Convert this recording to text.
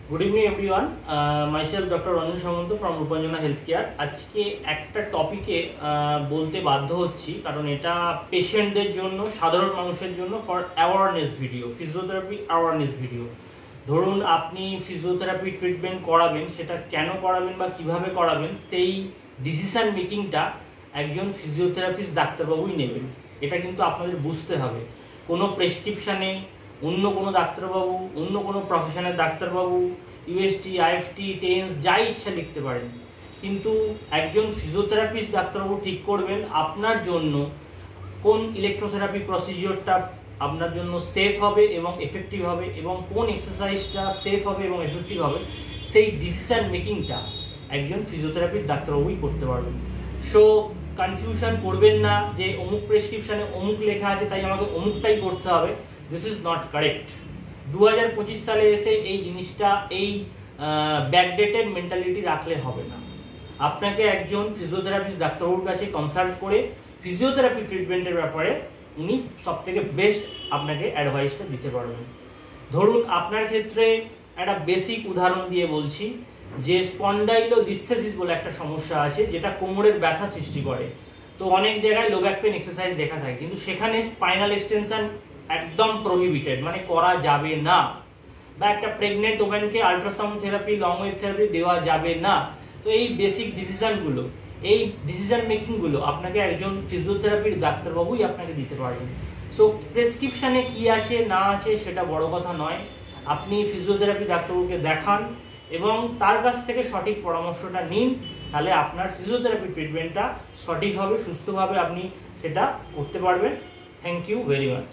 Good evening everyone myself doctor Ranjan Samanta from Rupanjana health care. आज के एक टपिके बोलते बाध्य होच्छी कारण एटा पेशेंटदेर जोन्नो साधारण मानुषेर जोन्नो for awareness video, physiotherapy awareness video. धरुन आपनी फिजियोथेरापी ट्रिटमेंट कराबेन, सेटा केन कराबेन बा किभाबे कराबेन सेई डिसिशन मेकिंगटा एकजन फिजियोथेरापिस्ट डाक्तारबाबुई नेबेन। एटा किन्तु आपनादेर बुझते हबे। कोनो प्रेसक्रिपशने অন্য কোনো ডাক্তারবাবু, অন্য কোনো প্রফেশনের ডাক্তারবাবু ইউএসটি, আইএফটি, টেন্স যাই ইচ্ছা লিখতে পারেন, কিন্তু একজন ফিজিওথেরাপিস্ট ডাক্তারবাবু ঠিক করবেন আপনার জন্য কোন ইলেকট্রোথেরাপি প্রসিজিওরটা আপনার জন্য সেফ হবে এবং এফেক্টিভ হবে এবং কোন এক্সারসাইজটা সেফ হবে এবং এফেক্টিভ হবে, সেই ডিসিশন মেকিংটা একজন ফিজিওথেরাপিস্ট ডাক্তারবাবুই করতে পারবেন। সো কনফিউশন করবেন না যে অমুক প্রেসক্রিপশনে অমুক লেখা আছে তাই আমাকে অমুকটাই করতে হবে। This is not correct. 2025 साले एसे এই জিনিসটা এই ব্যাকডেটেড মেন্টালিটি রাখলে হবে না। আপনাকে একজন ফিজিওথেরাপিস্ট ডাক্তারবাবুর কাছে কনসাল্ট করে ফিজিওথেরাপি ট্রিটমেন্টের ব্যাপারে উনি সবথেকে বেস্ট আপনাকে অ্যাডভাইসটা দিতে পারবেন। ধরুন আপনার ক্ষেত্রে একটা বেসিক উদাহরণ দিয়ে বলছি যে স্পন্ডাইলোডিস্থেসিস বলে একটা সমস্যা আছে যেটা কোমরের ব্যথা সৃষ্টি করে। তো অনেক জায়গায় লো ব্যাক পেন এক্সারসাইজ লেখা থাকে কিন্তু সেখানে স্পাইনাল এক্সটেনশন একদম প্রহিবিটেড, মানে করা যাবে না, বা একটা প্রেগনেন্ট ওমেনকে ultrasound therapy, long wave therapy দেওয়া যাবে না। তো এই বেসিক ডিসিশনগুলো, এই ডিসিশন মেকিংগুলো আপনাকে একজন ফিজিওথেরাপির ডাক্তারবাবুই আপনাকে দিতে পারবেন। সো প্রেসক্রিপশনে কি আছে না আছে সেটা বড় কথা নয়, আপনি ফিজিওথেরাপি ডাক্তারবাবুকে দেখান এবং তার কাছ থেকে সঠিক পরামর্শটা নিন, তাহলে আপনার ফিজিওথেরাপি ট্রিটমেন্টটা সঠিকভাবে সুস্থভাবে আপনি সেটা করতে পারবেন। Thank you very much.